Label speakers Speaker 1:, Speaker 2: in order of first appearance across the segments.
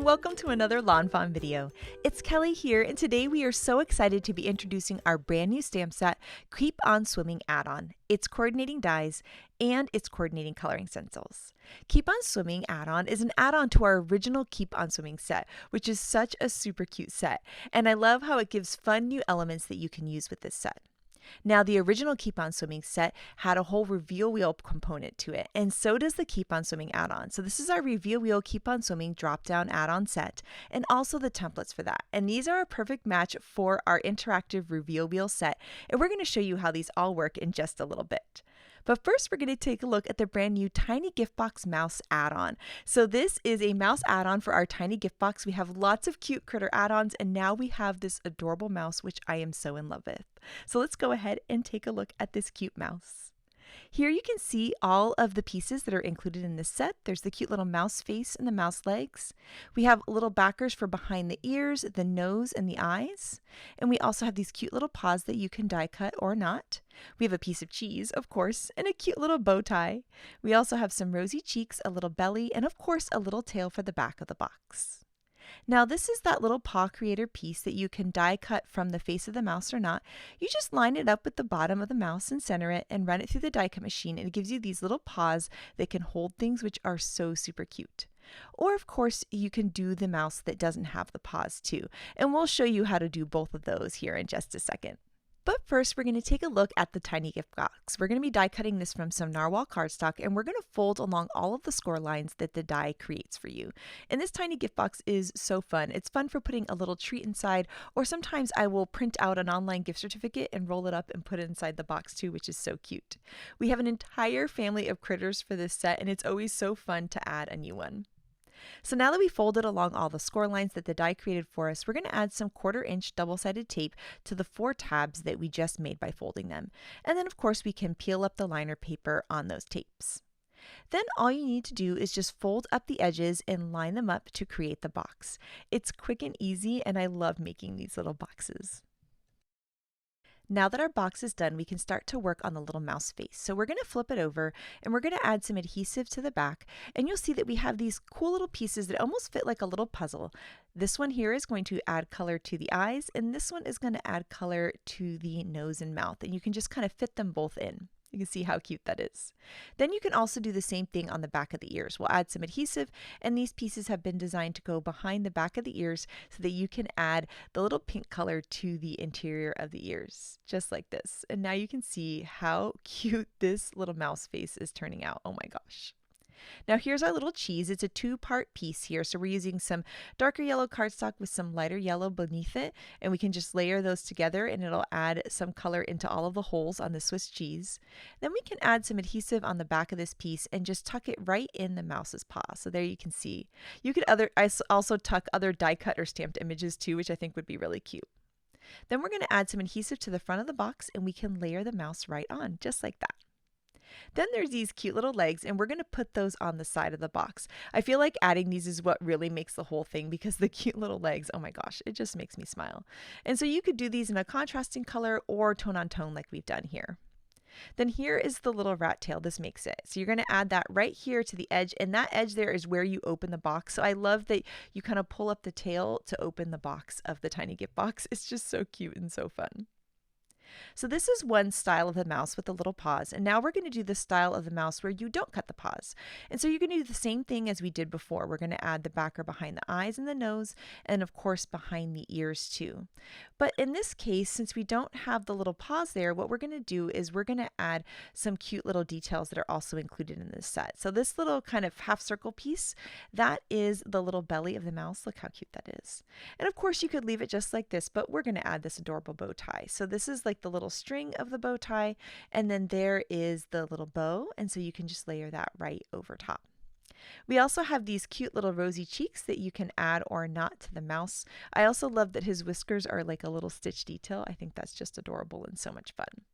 Speaker 1: and welcome to another lawnfawn video. It's Kelly here, and today we are so excited to be introducing our brand new stamp set, Keep On Swimming add-on. Its coordinating dies and its coordinating coloring stencils. Keep On Swimming add-on is an add-on to our original Keep On Swimming set, which is such a super cute set, and I love how it gives fun new elements that you can use with this set. Now, the original Keep On Swimming set had a whole reveal wheel component to it, and so does the Keep On Swimming add-on. So this is our reveal wheel Keep On Swimming drop-down add-on set, and also the templates for that. And these are a perfect match for our interactive reveal wheel set, and we're going to show you how these all work in just a little bit. But first, we're going to take a look at the brand new Tiny Gift Box Mouse add-on. So this is a mouse add-on for our Tiny Gift Box. We have lots of cute critter add-ons, and now we have this adorable mouse, which I am so in love with. So let's go ahead and take a look at this cute mouse. Here you can see all of the pieces that are included in this set. There's the cute little mouse face and the mouse legs. We have little backers for behind the ears, the nose, and the eyes. And we also have these cute little paws that you can die cut or not. We have a piece of cheese, of course, and a cute little bow tie. We also have some rosy cheeks, a little belly, and of course a little tail for the back of the box. Now this is that little paw creator piece that you can die cut from the face of the mouse or not. You just line it up with the bottom of the mouse and center it and run it through the die cut machine, and it gives you these little paws that can hold things, which are so super cute. Or of course you can do the mouse that doesn't have the paws too, and we'll show you how to do both of those here in just a second. But first, we're going to take a look at the Tiny Gift Box. We're going to be die cutting this from some narwhal cardstock, and we're going to fold along all of the score lines that the die creates for you. And this Tiny Gift Box is so fun. It's fun for putting a little treat inside, or sometimes I will print out an online gift certificate and roll it up and put it inside the box too, which is so cute. We have an entire family of critters for this set, and it's always so fun to add a new one. So now that we folded along all the score lines that the die created for us, we're going to add some 1/4-inch double-sided tape to the 4 tabs that we just made by folding them. And then of course we can peel up the liner paper on those tapes. Then all you need to do is just fold up the edges and line them up to create the box. It's quick and easy, and I love making these little boxes. Now that our box is done, we can start to work on the little mouse face. So we're going to flip it over, and we're going to add some adhesive to the back, and you'll see that we have these cool little pieces that almost fit like a little puzzle. This one here is going to add color to the eyes, and this one is going to add color to the nose and mouth, and you can just kind of fit them both in. You can see how cute that is. Then you can also do the same thing on the back of the ears. We'll add some adhesive, and these pieces have been designed to go behind the back of the ears so that you can add the little pink color to the interior of the ears, just like this. And now you can see how cute this little mouse face is turning out. Oh my gosh. Now here's our little cheese. It's a 2-part piece here. So we're using some darker yellow cardstock with some lighter yellow beneath it, and we can just layer those together and it'll add some color into all of the holes on the Swiss cheese. Then we can add some adhesive on the back of this piece and just tuck it right in the mouse's paw. So there you can see. You could also tuck other die cut or stamped images too, which I think would be really cute. Then we're going to add some adhesive to the front of the box, and we can layer the mouse right on, just like that. Then there's these cute little legs, and we're going to put those on the side of the box. I feel like adding these is what really makes the whole thing, because the cute little legs, oh my gosh, it just makes me smile. And so you could do these in a contrasting color or tone on tone like we've done here. Then here is the little rat tail. This makes it. So you're going to add that right here to the edge, and that edge there is where you open the box. So I love that you kind of pull up the tail to open the box of the Tiny Gift Box. It's just so cute and so fun. So this is one style of the mouse with the little paws, and now we're going to do the style of the mouse where you don't cut the paws. And so you're going to do the same thing as we did before. We're going to add the backer behind the eyes and the nose, and of course behind the ears too. But in this case, since we don't have the little paws there, what we're going to do is we're going to add some cute little details that are also included in this set. So this little kind of half circle piece, that is the little belly of the mouse. Look how cute that is. And of course you could leave it just like this, but we're going to add this adorable bow tie. So this is like the little string of the bow tie, and then there is the little bow, and so you can just layer that right over top. We also have these cute little rosy cheeks that you can add or not to the mouse. I also love that his whiskers are like a little stitch detail. I think that's just adorable and so much fun.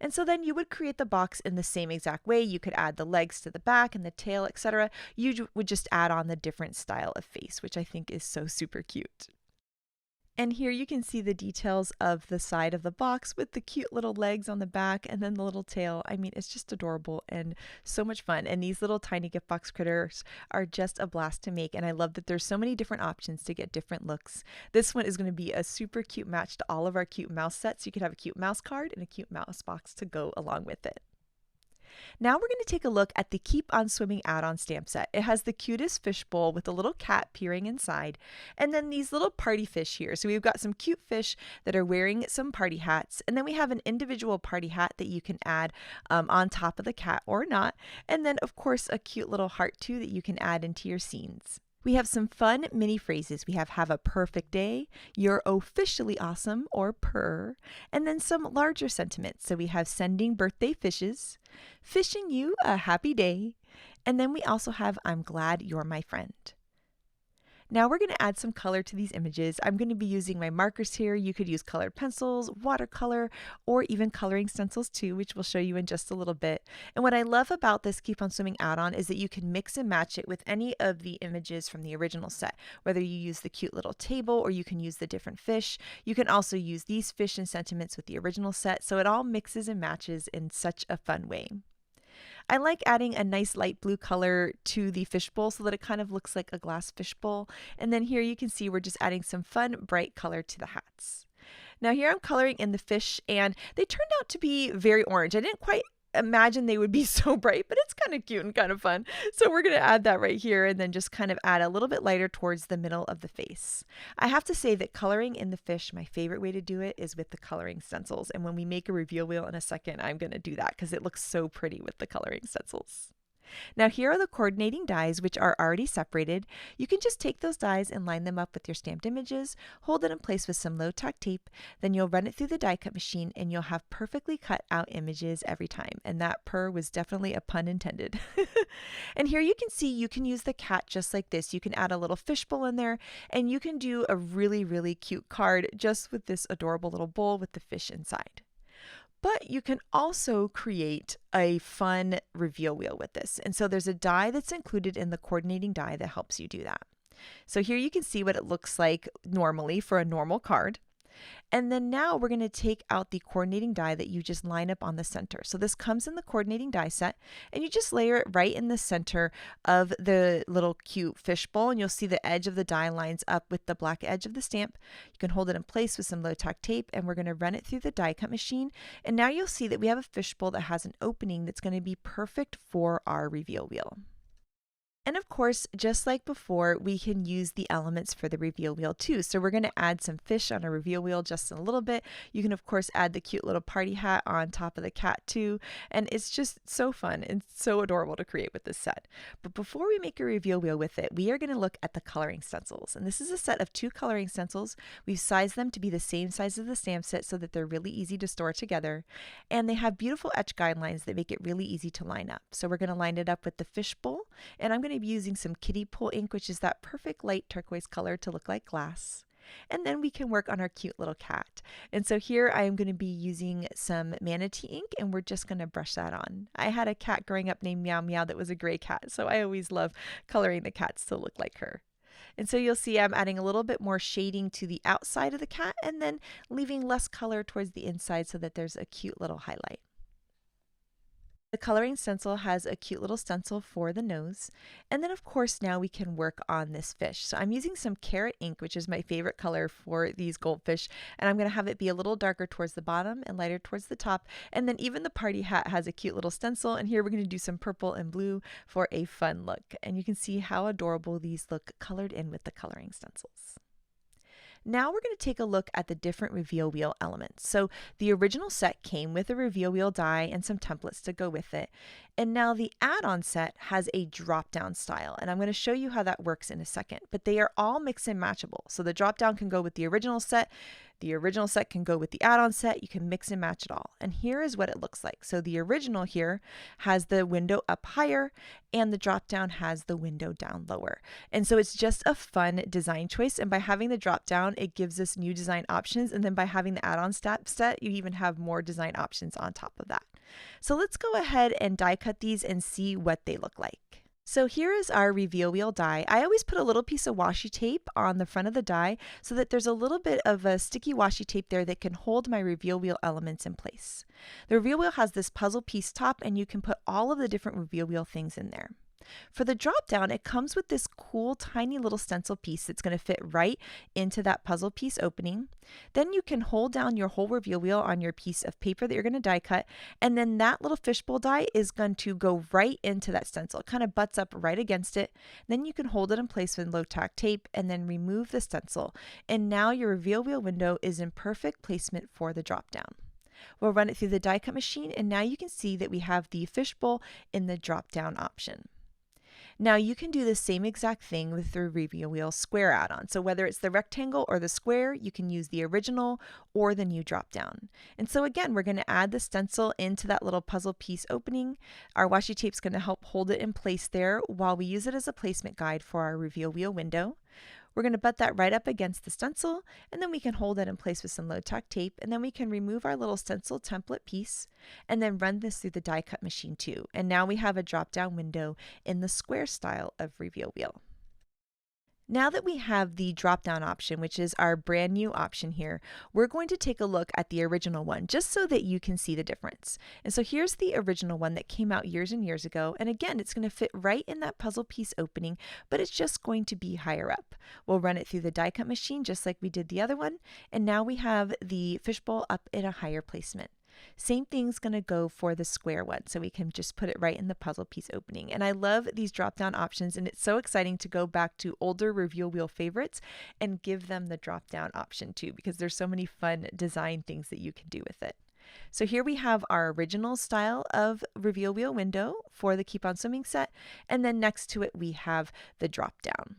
Speaker 1: And so then you would create the box in the same exact way. You could add the legs to the back and the tail, etc. You would just add on the different style of face, which I think is so super cute. And here you can see the details of the side of the box with the cute little legs on the back and then the little tail. I mean, it's just adorable and so much fun. And these little tiny gift box critters are just a blast to make. And I love that there's so many different options to get different looks. This one is going to be a super cute match to all of our cute mouse sets. You could have a cute mouse card and a cute mouse box to go along with it. Now we're going to take a look at the Keep on Swimming add-on stamp set. It has the cutest fishbowl with a little cat peering inside, and then these little party fish here. So we've got some cute fish that are wearing some party hats, and then we have an individual party hat that you can add on top of the cat or not, and then of course a cute little heart too that you can add into your scenes. We have some fun mini phrases. We have a perfect day, you're officially awesome, or purr, and then some larger sentiments. So we have sending birthday fishes, fishing you a happy day, and then we also have I'm glad you're my friend. Now we're going to add some color to these images. I'm going to be using my markers here. You could use colored pencils, watercolor, or even coloring stencils too, which we'll show you in just a little bit. And what I love about this Keep on Swimming add-on is that you can mix and match it with any of the images from the original set, whether you use the cute little table or you can use the different fish. You can also use these fish and sentiments with the original set, so it all mixes and matches in such a fun way. I like adding a nice light blue color to the fishbowl so that it kind of looks like a glass fishbowl. And then here you can see we're just adding some fun bright color to the hats. Now here I'm coloring in the fish and they turned out to be very orange. I didn't quite imagine they would be so bright, but it's kind of cute and kind of fun. So we're going to add that right here and then just kind of add a little bit lighter towards the middle of the face. I have to say that coloring in the fish, my favorite way to do it is with the coloring stencils. And when we make a reveal wheel in a second, I'm going to do that because it looks so pretty with the coloring stencils. Now here are the coordinating dies, which are already separated. You can just take those dies and line them up with your stamped images, hold it in place with some low tack tape, then you'll run it through the die cut machine and you'll have perfectly cut out images every time. And that purr was definitely a pun intended. And here you can see you can use the cat just like this. You can add a little fishbowl in there and you can do a really, really cute card just with this adorable little bowl with the fish inside. But you can also create a fun reveal wheel with this. And so there's a die that's included in the coordinating die that helps you do that. So here you can see what it looks like normally for a normal card. And then now we're going to take out the coordinating die that you just line up on the center. So this comes in the coordinating die set and you just layer it right in the center of the little cute fishbowl and you'll see the edge of the die lines up with the black edge of the stamp. You can hold it in place with some low tack tape and we're going to run it through the die cut machine. And now you'll see that we have a fishbowl that has an opening that's going to be perfect for our reveal wheel. And of course, just like before, we can use the elements for the reveal wheel too. So we're going to add some fish on a reveal wheel just in a little bit. You can of course add the cute little party hat on top of the cat too. And it's just so fun and so adorable to create with this set. But before we make a reveal wheel with it, we are going to look at the coloring stencils. And this is a set of 2 coloring stencils. We've sized them to be the same size as the stamp set so that they're really easy to store together. And they have beautiful etch guidelines that make it really easy to line up. So we're going to line it up with the fishbowl. And I'm going to be using some kiddie pool ink, which is that perfect light turquoise color to look like glass. And then we can work on our cute little cat. And so here I am going to be using some manatee ink and we're just going to brush that on. I had a cat growing up named Meow Meow that was a gray cat, so I always love coloring the cats to look like her. And so you'll see I'm adding a little bit more shading to the outside of the cat and then leaving less color towards the inside so that there's a cute little highlight. The coloring stencil has a cute little stencil for the nose. And then of course now we can work on this fish. So I'm using some carrot ink, which is my favorite color for these goldfish. And I'm going to have it be a little darker towards the bottom and lighter towards the top. And then even the party hat has a cute little stencil. And here we're going to do some purple and blue for a fun look. And you can see how adorable these look colored in with the coloring stencils. Now we're going to take a look at the different reveal wheel elements. So the original set came with a reveal wheel die and some templates to go with it. And now the add-on set has a drop-down style. And I'm going to show you how that works in a second. But they are all mix and matchable. So the drop-down can go with the original set can go with the add-on set. You can mix and match it all. And here is what it looks like. So the original here has the window up higher and the drop-down has the window down lower. And so it's just a fun design choice. And by having the drop-down, it gives us new design options. And then by having the add-on set, you even have more design options on top of that. So let's go ahead and die cut these and see what they look like. So here is our reveal wheel die. I always put a little piece of washi tape on the front of the die so that there's a little bit of a sticky washi tape there that can hold my reveal wheel elements in place. The reveal wheel has this puzzle piece top and you can put all of the different reveal wheel things in there. For the drop down, it comes with this cool tiny little stencil piece that's going to fit right into that puzzle piece opening. Then you can hold down your whole reveal wheel on your piece of paper that you're going to die cut, and then that little fishbowl die is going to go right into that stencil. It kind of butts up right against it. Then you can hold it in place with low tack tape and then remove the stencil. And now your reveal wheel window is in perfect placement for the drop down. We'll run it through the die cut machine, and now you can see that we have the fishbowl in the drop down option. Now you can do the same exact thing with the reveal wheel square add-on. So whether it's the rectangle or the square, you can use the original or the new drop down. And so again, we're going to add the stencil into that little puzzle piece opening. Our washi tape is going to help hold it in place there while we use it as a placement guide for our reveal wheel window. We're going to butt that right up against the stencil, and then we can hold that in place with some low tack tape, and then we can remove our little stencil template piece and then run this through the die cut machine too. And now we have a drop down window in the square style of reveal wheel. Now that we have the drop down option, which is our brand new option here, we're going to take a look at the original one just so that you can see the difference. And so here's the original one that came out years and years ago. And again, it's going to fit right in that puzzle piece opening, but it's just going to be higher up. We'll run it through the die cut machine just like we did the other one. And now we have the fishbowl up in a higher placement. Same thing's going to go for the square one, so we can just put it right in the puzzle piece opening. And I love these drop down options, and it's so exciting to go back to older reveal wheel favorites and give them the drop down option too, because there's so many fun design things that you can do with it. So here we have our original style of reveal wheel window for the Keep on Swimming set, and then next to it we have the drop down.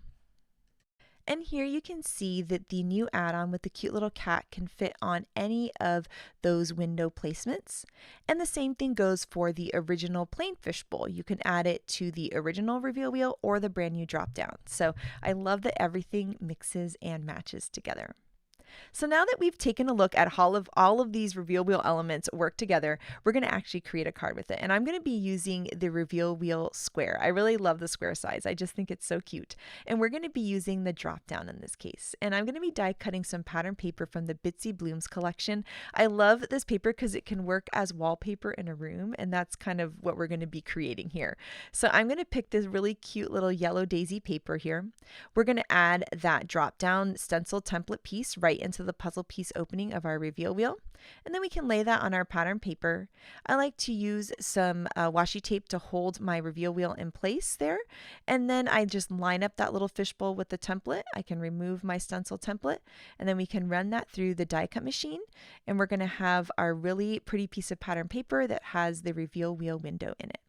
Speaker 1: And here you can see that the new add-on with the cute little cat can fit on any of those window placements. And the same thing goes for the original plain fishbowl. You can add it to the original reveal wheel or the brand new drop down. So I love that everything mixes and matches together. So now that we've taken a look at how all of these reveal wheel elements work together, we're going to actually create a card with it. And I'm going to be using the reveal wheel square. I really love the square size. I just think it's so cute. And we're going to be using the drop down in this case. And I'm going to be die cutting some pattern paper from the Bitsy Blooms collection. I love this paper because it can work as wallpaper in a room. And that's kind of what we're going to be creating here. So I'm going to pick this really cute little yellow daisy paper here. We're going to add that drop down stencil template piece right into the puzzle piece opening of our reveal wheel, and then we can lay that on our pattern paper. I like to use some washi tape to hold my reveal wheel in place there, and then I just line up that little fishbowl with the template. I can remove my stencil template, and then we can run that through the die cut machine, and we're going to have our really pretty piece of pattern paper that has the reveal wheel window in it.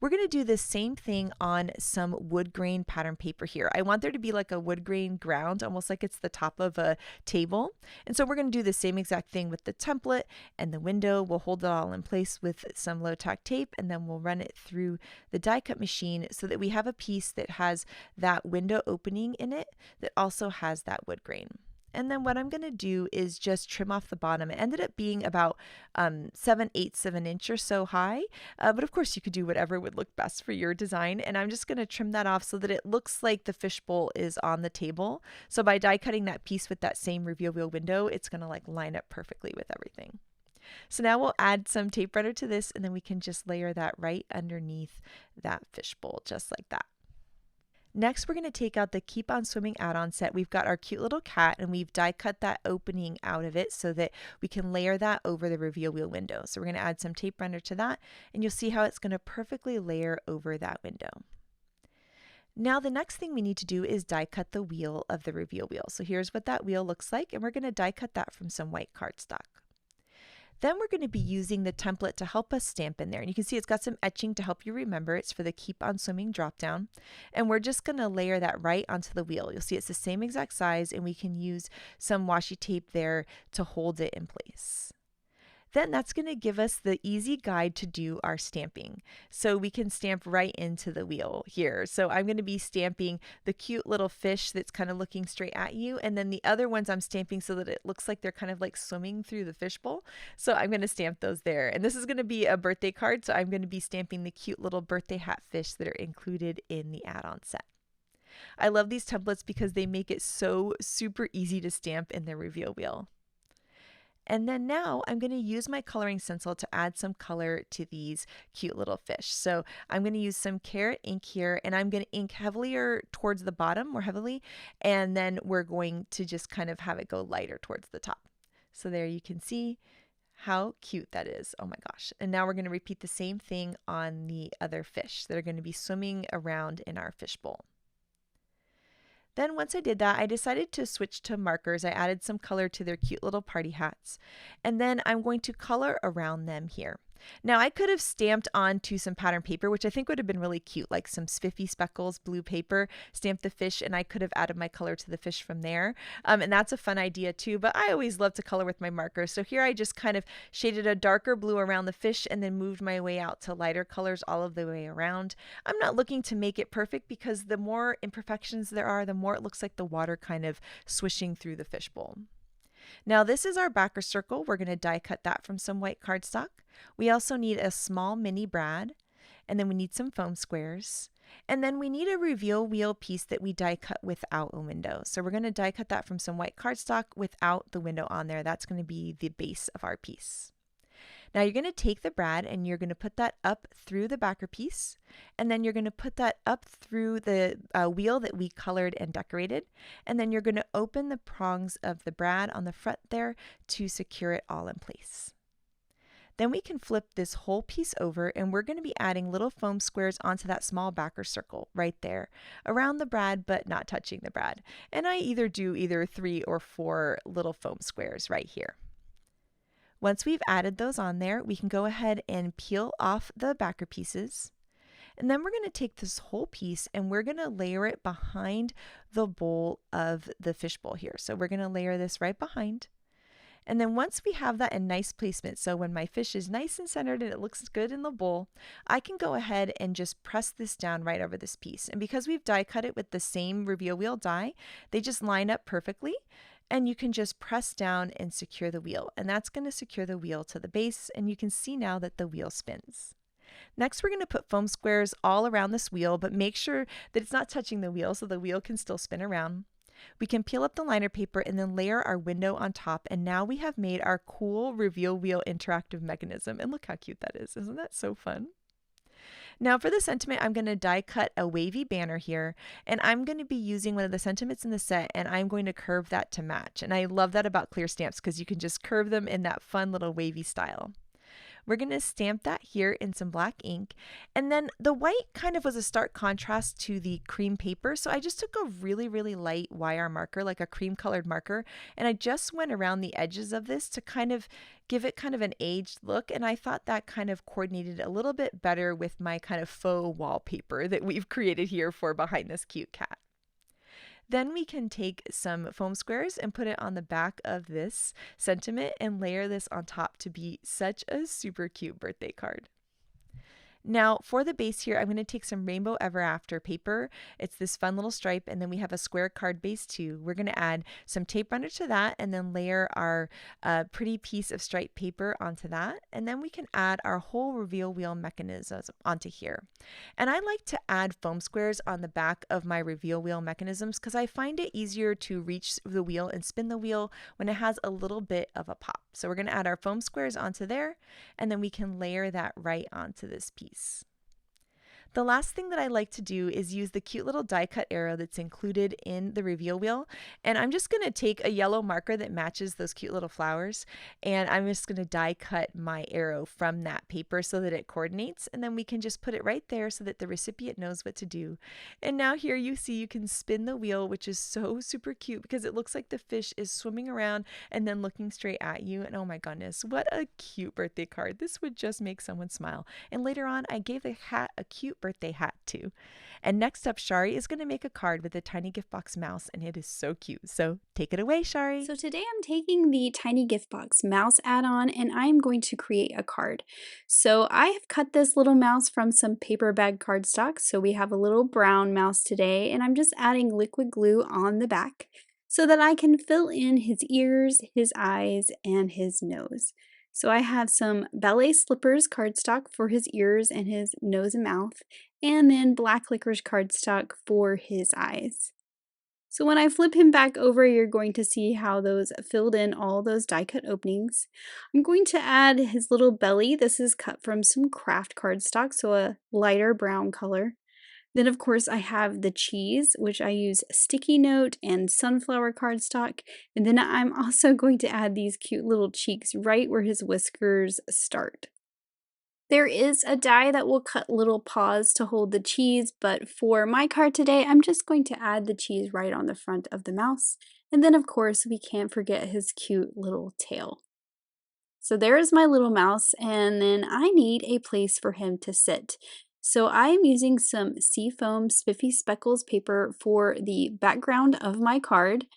Speaker 1: We're going to do the same thing on some wood grain pattern paper here. I want there to be like a wood grain ground, almost like it's the top of a table. And so we're going to do the same exact thing with the template and the window. We'll hold it all in place with some low tack tape, and then we'll run it through the die cut machine so that we have a piece that has that window opening in it that also has that wood grain. And then what I'm going to do is just trim off the bottom. It ended up being about 7/8 of an inch or so high, but of course you could do whatever would look best for your design. And I'm just going to trim that off so that it looks like the fishbowl is on the table. So by die cutting that piece with that same reveal wheel window, it's going to like line up perfectly with everything. So now we'll add some tape runner to this, and then we can just layer that right underneath that fishbowl, just like that. Next, we're going to take out the Keep on Swimming add-on set. We've got our cute little cat, and we've die cut that opening out of it so that we can layer that over the reveal wheel window. So we're going to add some tape runner to that, and you'll see how it's going to perfectly layer over that window. Now the next thing we need to do is die cut the wheel of the reveal wheel. So here's what that wheel looks like, and we're going to die cut that from some white cardstock. Then we're going to be using the template to help us stamp in there. And you can see it's got some etching to help you remember. It's for the Keep on Swimming drop down. And we're just going to layer that right onto the wheel. You'll see it's the same exact size, and we can use some washi tape there to hold it in place. Then that's going to give us the easy guide to do our stamping. So we can stamp right into the wheel here. So I'm going to be stamping the cute little fish that's kind of looking straight at you. And then the other ones I'm stamping so that it looks like they're kind of like swimming through the fishbowl. So I'm going to stamp those there. And this is going to be a birthday card. So I'm going to be stamping the cute little birthday hat fish that are included in the add-on set. I love these templates because they make it so super easy to stamp in the reveal wheel. And then now I'm going to use my coloring stencil to add some color to these cute little fish. So I'm going to use some carrot ink here, and I'm going to ink heavier towards the bottom, more heavily, and then we're going to just kind of have it go lighter towards the top. So there you can see how cute that is. Oh my gosh. And now we're going to repeat the same thing on the other fish that are going to be swimming around in our fishbowl. Then once I did that, I decided to switch to markers. I added some color to their cute little party hats. And then I'm going to color around them here. Now I could have stamped onto some pattern paper, which I think would have been really cute, like some spiffy speckles, blue paper, stamped the fish, and I could have added my color to the fish from there. And that's a fun idea too, but I always love to color with my markers. So here I just kind of shaded a darker blue around the fish and then moved my way out to lighter colors all of the way around. I'm not looking to make it perfect because the more imperfections there are, the more it looks like the water kind of swishing through the fishbowl. Now this is our backer circle. We're going to die cut that from some white cardstock. We also need a small mini brad, and then we need some foam squares. And then we need a reveal wheel piece that we die cut without a window. So we're going to die cut that from some white cardstock without the window on there. That's going to be the base of our piece. Now you're going to take the brad and you're going to put that up through the backer piece, and then you're going to put that up through the wheel that we colored and decorated, and then you're going to open the prongs of the brad on the front there to secure it all in place. Then we can flip this whole piece over, and we're going to be adding little foam squares onto that small backer circle right there around the brad but not touching the brad. And I do either 3 or 4 little foam squares right here. Once we've added those on there, we can go ahead and peel off the backer pieces. And then we're going to take this whole piece and we're going to layer it behind the bowl of the fishbowl here. So we're going to layer this right behind. And then once we have that in nice placement, so when my fish is nice and centered and it looks good in the bowl, I can go ahead and just press this down right over this piece. And because we've die cut it with the same reveal wheel die, they just line up perfectly. And you can just press down and secure the wheel. And that's going to secure the wheel to the base, and you can see now that the wheel spins. Next, we're going to put foam squares all around this wheel, but make sure that it's not touching the wheel so the wheel can still spin around. We can peel up the liner paper and then layer our window on top, and now we have made our cool reveal wheel interactive mechanism. And look how cute that is. Isn't that so fun? Now for the sentiment, I'm going to die cut a wavy banner here, and I'm going to be using one of the sentiments in the set, and I'm going to curve that to match. And I love that about clear stamps because you can just curve them in that fun little wavy style. We're going to stamp that here in some black ink, and then the white kind of was a stark contrast to the cream paper, so I just took a really, really light YR marker, like a cream colored marker, and I just went around the edges of this to kind of give it kind of an aged look, and I thought that kind of coordinated a little bit better with my kind of faux wallpaper that we've created here for behind this cute cat. Then we can take some foam squares and put it on the back of this sentiment and layer this on top to be such a super cute birthday card. Now for the base here, I'm going to take some Rainbow Ever After paper. It's this fun little stripe, and then we have a square card base too. We're going to add some tape runner to that and then layer our pretty piece of striped paper onto that. And then we can add our whole reveal wheel mechanisms onto here. And I like to add foam squares on the back of my reveal wheel mechanisms because I find it easier to reach the wheel and spin the wheel when it has a little bit of a pop. So we're going to add our foam squares onto there, and then we can layer that right onto this piece. The last thing that I like to do is use the cute little die cut arrow that's included in the reveal wheel, and I'm just going to take a yellow marker that matches those cute little flowers, and I'm just going to die cut my arrow from that paper so that it coordinates, and then we can just put it right there so that the recipient knows what to do. And now here you see you can spin the wheel, which is so super cute because it looks like the fish is swimming around and then looking straight at you, and oh my goodness, what a cute birthday card. This would just make someone smile. And later on I gave the hat a cute birthday hat too. And next up, Shari is going to make a card with a tiny gift box mouse, and it is so cute. So take it away, Shari.
Speaker 2: So today I'm taking the tiny gift box mouse add-on and I'm going to create a card. So I have cut this little mouse from some paper bag cardstock. So we have a little brown mouse today, and I'm just adding liquid glue on the back so that I can fill in his ears, his eyes, and his nose. So I have some ballet slippers cardstock for his ears and his nose and mouth, and then black licorice cardstock for his eyes. So when I flip him back over, you're going to see how those filled in all those die cut openings. I'm going to add his little belly. This is cut from some craft cardstock, so a lighter brown color. Then of course I have the cheese, which I use sticky note and sunflower cardstock. And then I'm also going to add these cute little cheeks right where his whiskers start. There is a die that will cut little paws to hold the cheese, but for my card today, I'm just going to add the cheese right on the front of the mouse. And then of course, we can't forget his cute little tail. So there is my little mouse, and then I need a place for him to sit. So I am using some seafoam spiffy speckles paper for the background of my card.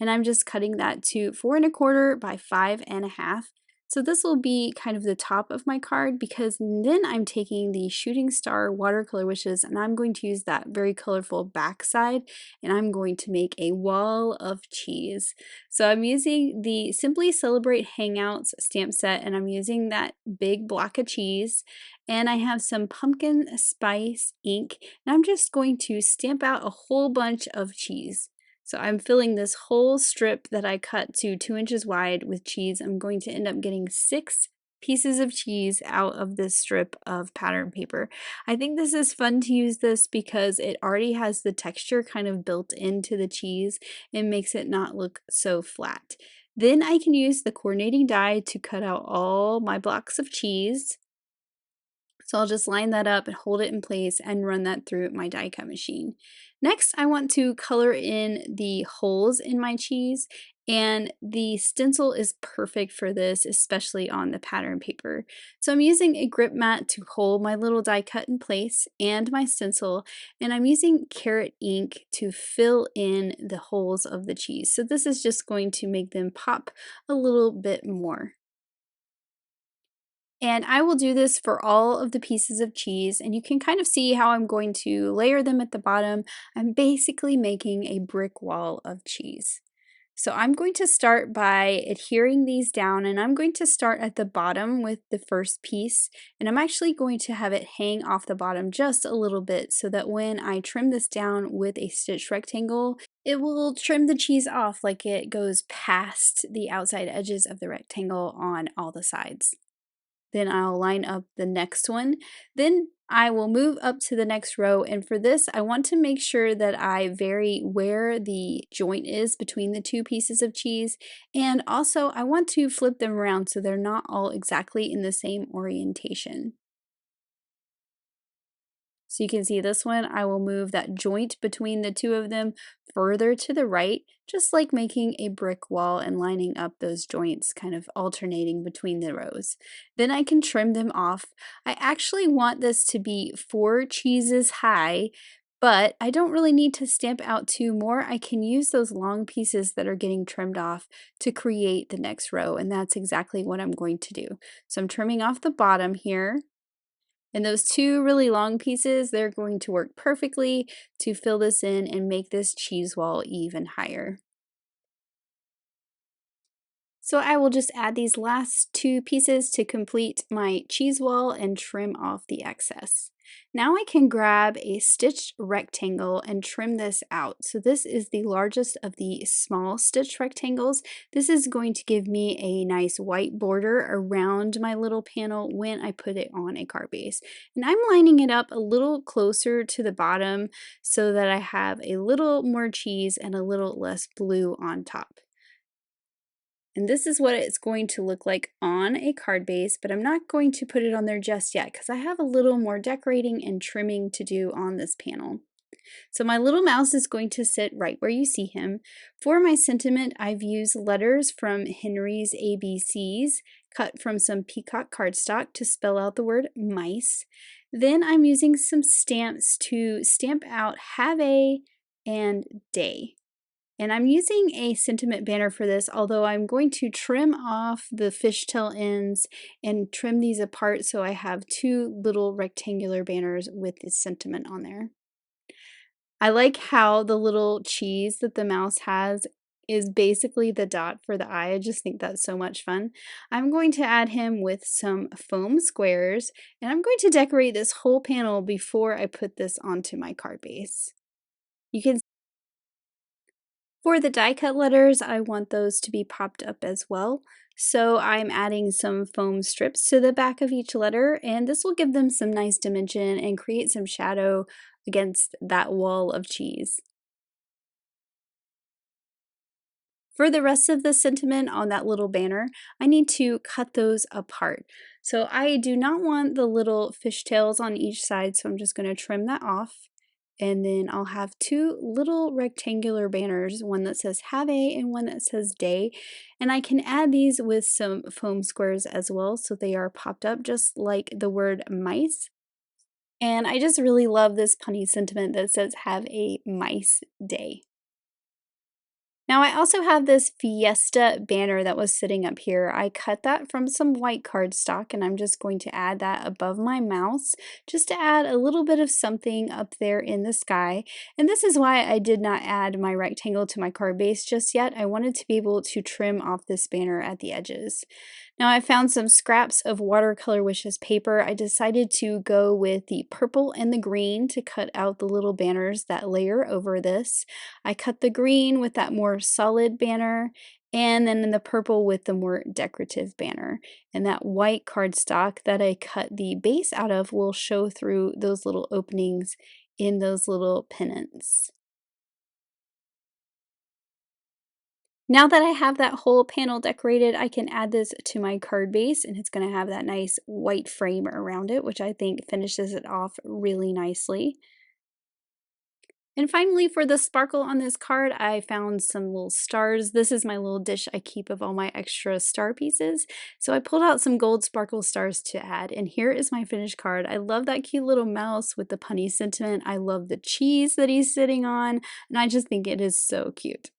Speaker 2: And I'm just cutting that to 4¼ by 5½. So this will be kind of the top of my card, because then I'm taking the Shooting Star Watercolor Wishes and I'm going to use that very colorful back side, and I'm going to make a wall of cheese. So I'm using the Simply Celebrate Hangouts stamp set, and I'm using that big block of cheese, and I have some pumpkin spice ink, and I'm just going to stamp out a whole bunch of cheese. So I'm filling this whole strip that I cut to 2 inches wide with cheese. I'm going to end up getting 6 pieces of cheese out of this strip of pattern paper. I think this is fun to use this because it already has the texture kind of built into the cheese and makes it not look so flat. Then I can use the coordinating die to cut out all my blocks of cheese. So I'll just line that up and hold it in place and run that through my die cut machine. Next, I want to color in the holes in my cheese, and the stencil is perfect for this, especially on the pattern paper. So I'm using a grip mat to hold my little die cut in place and my stencil, and I'm using carrot ink to fill in the holes of the cheese. So this is just going to make them pop a little bit more. And I will do this for all of the pieces of cheese, and you can kind of see how I'm going to layer them at the bottom. I'm basically making a brick wall of cheese. So I'm going to start by adhering these down, and I'm going to start at the bottom with the first piece, and I'm actually going to have it hang off the bottom just a little bit so that when I trim this down with a stitch rectangle, it will trim the cheese off like it goes past the outside edges of the rectangle on all the sides. Then I'll line up the next one. Then I will move up to the next row, and for this I want to make sure that I vary where the joint is between the two pieces of cheese, and also I want to flip them around so they're not all exactly in the same orientation. So you can see this one, I will move that joint between the two of them further to the right, just like making a brick wall and lining up those joints, kind of alternating between the rows. Then I can trim them off. I actually want this to be 4 cheeses high, but I don't really need to stamp out 2 more. I can use those long pieces that are getting trimmed off to create the next row, and that's exactly what I'm going to do. So I'm trimming off the bottom here. And those 2 really long pieces, they're going to work perfectly to fill this in and make this cheese wall even higher. So I will just add these last 2 pieces to complete my cheese wall and trim off the excess. Now I can grab a stitched rectangle and trim this out. So this is the largest of the small stitched rectangles. This is going to give me a nice white border around my little panel when I put it on a card base. And I'm lining it up a little closer to the bottom so that I have a little more cheese and a little less blue on top. And this is what it's going to look like on a card base, but I'm not going to put it on there just yet because I have a little more decorating and trimming to do on this panel. So my little mouse is going to sit right where you see him. For my sentiment, I've used letters from Henry's ABCs, cut from some peacock cardstock to spell out the word mice. Then I'm using some stamps to stamp out have a and day. And I'm using a sentiment banner for this, although I'm going to trim off the fishtail ends and trim these apart so I have two little rectangular banners with this sentiment on there. I like how the little cheese that the mouse has is basically the dot for the eye. I just think that's so much fun. I'm going to add him with some foam squares, and I'm going to decorate this whole panel before I put this onto my card base. You can For the die cut letters, I want those to be popped up as well. So I'm adding some foam strips to the back of each letter, and this will give them some nice dimension and create some shadow against that wall of cheese. For the rest of the sentiment on that little banner, I need to cut those apart. So I do not want the little fishtails on each side, so I'm just going to trim that off. And then I'll have two little rectangular banners, one that says have a and one that says day. And I can add these with some foam squares as well, so they are popped up just like the word mice. And I just really love this punny sentiment that says have a mice day. Now I also have this Fiesta banner that was sitting up here. I cut that from some white cardstock and I'm just going to add that above my mouse just to add a little bit of something up there in the sky. And this is why I did not add my rectangle to my card base just yet. I wanted to be able to trim off this banner at the edges. Now I found some scraps of Watercolor Wishes paper. I decided to go with the purple and the green to cut out the little banners that layer over this. I cut the green with that more solid banner, and then in the purple with the more decorative banner. And that white cardstock that I cut the base out of will show through those little openings in those little pennants. Now that I have that whole panel decorated, I can add this to my card base, and it's going to have that nice white frame around it, which I think finishes it off really nicely. And finally, for the sparkle on this card, I found some little stars. This is my little dish I keep of all my extra star pieces. So I pulled out some gold sparkle stars to add, and here is my finished card. I love that cute little mouse with the punny sentiment. I love the cheese that he's sitting on, and I just think it is so cute.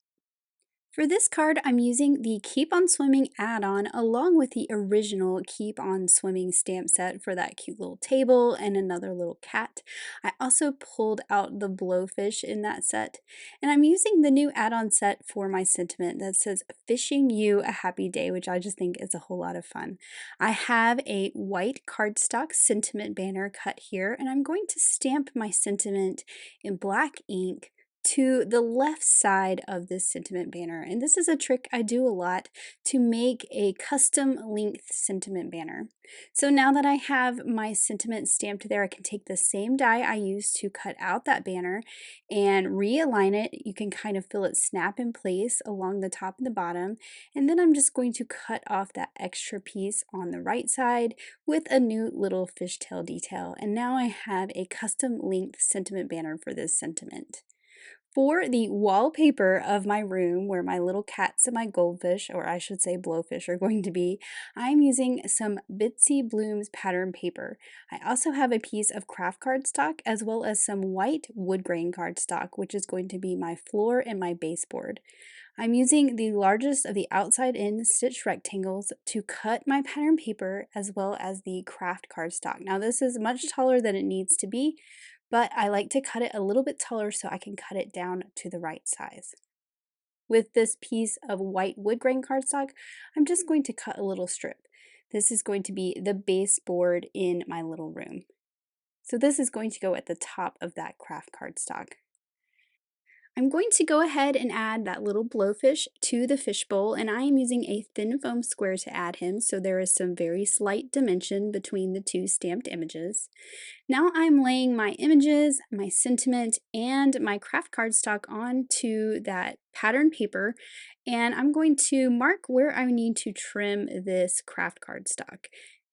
Speaker 2: For this card, I'm using the Keep on Swimming add-on along with the original Keep on Swimming stamp set for that cute little table and another little cat. I also pulled out the blowfish in that set, and I'm using the new add-on set for my sentiment that says Fishing You a Happy Day, which I just think is a whole lot of fun. I have a white cardstock sentiment banner cut here, and I'm going to stamp my sentiment in black ink to the left side of this sentiment banner. And this is a trick I do a lot to make a custom length sentiment banner. So now that I have my sentiment stamped there, I can take the same die I used to cut out that banner and realign it. You can kind of feel it snap in place along the top and the bottom. And then I'm just going to cut off that extra piece on the right side with a new little fishtail detail. And now I have a custom length sentiment banner for this sentiment. For the wallpaper of my room where my little cats and my goldfish, or I should say blowfish, are going to be, I'm using some Bitsy Blooms pattern paper. I also have a piece of craft cardstock as well as some white wood grain cardstock, which is going to be my floor and my baseboard. I'm using the largest of the outside in stitch rectangles to cut my pattern paper as well as the craft cardstock. Now this is much taller than it needs to be, but I like to cut it a little bit taller so I can cut it down to the right size. With this piece of white wood grain cardstock, I'm just going to cut a little strip. This is going to be the baseboard in my little room. So this is going to go at the top of that craft cardstock. I'm going to go ahead and add that little blowfish to the fishbowl, and I am using a thin foam square to add him, so there is some very slight dimension between the two stamped images. Now I'm laying my images, my sentiment, and my craft cardstock onto that pattern paper, and I'm going to mark where I need to trim this craft cardstock.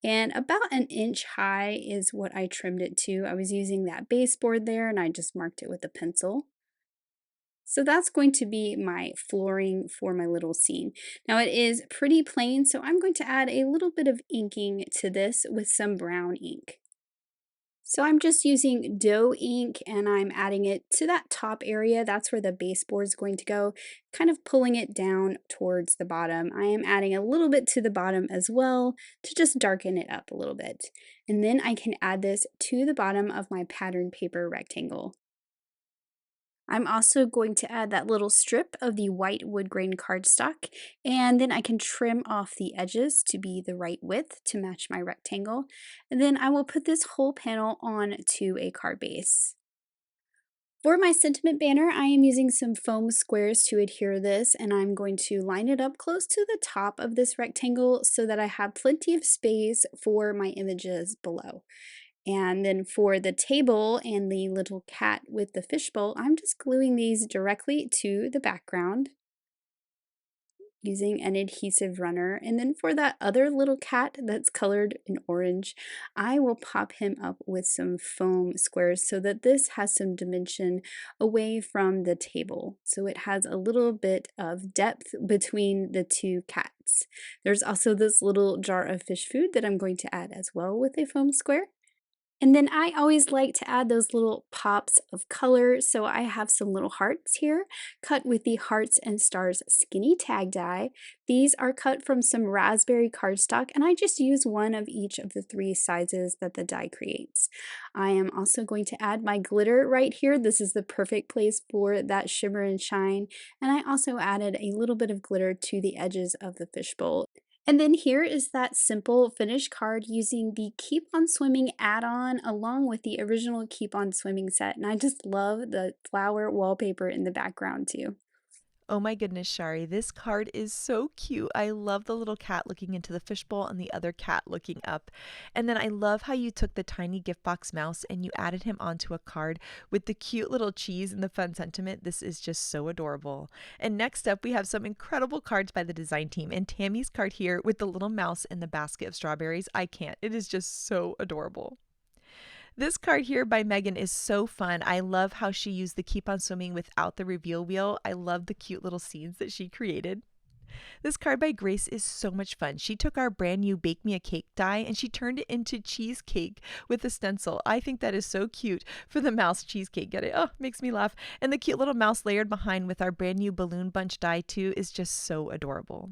Speaker 2: And about an inch high is what I trimmed it to. I was using that baseboard there, and I just marked it with a pencil. So that's going to be my flooring for my little scene. Now it is pretty plain, so I'm going to add a little bit of inking to this with some brown ink. So I'm just using dough ink and I'm adding it to that top area. That's where the baseboard is going to go, kind of pulling it down towards the bottom. I am adding a little bit to the bottom as well to just darken it up a little bit. And then I can add this to the bottom of my pattern paper rectangle. I'm also going to add that little strip of the white wood grain cardstock, and then I can trim off the edges to be the right width to match my rectangle. And then I will put this whole panel on to a card base. For my sentiment banner, I am using some foam squares to adhere this, and I'm going to line it up close to the top of this rectangle so that I have plenty of space for my images below. And then for the table and the little cat with the fishbowl, I'm just gluing these directly to the background using an adhesive runner. And then for that other little cat that's colored in orange, I will pop him up with some foam squares so that this has some dimension away from the table. So it has a little bit of depth between the two cats. There's also this little jar of fish food that I'm going to add as well with a foam square. And then I always like to add those little pops of color, so I have some little hearts here, cut with the Hearts and Stars Skinny Tag Die. These are cut from some raspberry cardstock, and I just use one of each of the 3 sizes that the die creates. I am also going to add my glitter right here. This is the perfect place for that shimmer and shine, and I also added a little bit of glitter to the edges of the fishbowl. And then here is that simple finished card using the Keep on Swimming add-on along with the original Keep on Swimming set. And I just love the flower wallpaper in the background too.
Speaker 1: Oh my goodness, Shari, this card is so cute. I love the little cat looking into the fishbowl and the other cat looking up. And then I love how you took the tiny gift box mouse and you added him onto a card with the cute little cheese and the fun sentiment. This is just so adorable. And next up, we have some incredible cards by the design team. And Tammy's card here with the little mouse in the basket of strawberries. I can't. It is just so adorable. This card here by Megan is so fun. I love how she used the Keep on Swimming without the reveal wheel. I love the cute little scenes that she created. This card by Grace is so much fun. She took our brand new Bake Me a Cake die and she turned it into cheesecake with a stencil. I think that is so cute for the mouse cheesecake. Get it? Oh, makes me laugh. And the cute little mouse layered behind with our brand new balloon bunch die too is just so adorable.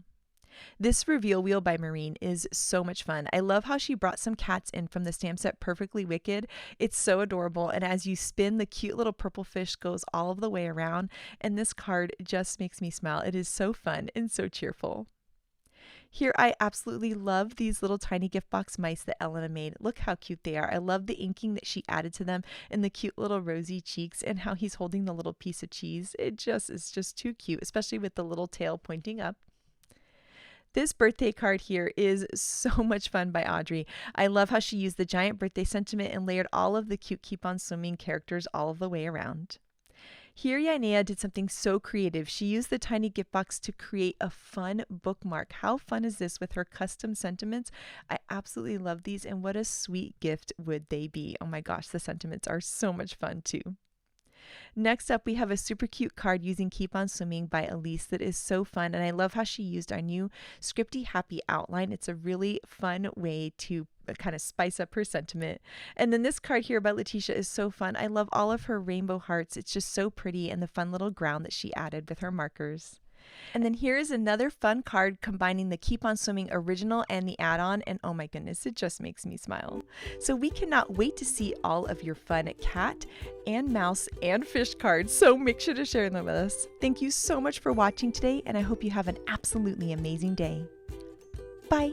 Speaker 1: This reveal wheel by Maureen is so much fun. I love how she brought some cats in from the stamp set Perfectly Wicked. It's so adorable, and as you spin, the cute little purple fish goes all of the way around, and this card just makes me smile. It is so fun and so cheerful. Here, I absolutely love these little tiny gift box mice that Elena made. Look how cute they are. I love the inking that she added to them and the cute little rosy cheeks and how he's holding the little piece of cheese. It just is just too cute, especially with the little tail pointing up. This birthday card here is so much fun by Audrey. I love how she used the giant birthday sentiment and layered all of the cute Keep on Swimming characters all of the way around. Here, Yanea did something so creative. She used the tiny gift box to create a fun bookmark. How fun is this with her custom sentiments? I absolutely love these, and what a sweet gift would they be. Oh my gosh, the sentiments are so much fun too. Next up, we have a super cute card using Keep on Swimming by Elise that is so fun, and I love how she used our new Scripty Happy outline. It's a really fun way to kind of spice up her sentiment. And then this card here by Letitia is so fun. I love all of her rainbow hearts. It's just so pretty, and the fun little ground that she added with her markers. And then here is another fun card combining the Keep on Swimming original and the add-on, and oh my goodness, it just makes me smile. So we cannot wait to see all of your fun cat and mouse and fish cards, so make sure to share them with us. Thank you so much for watching today, and I hope you have an absolutely amazing day. Bye!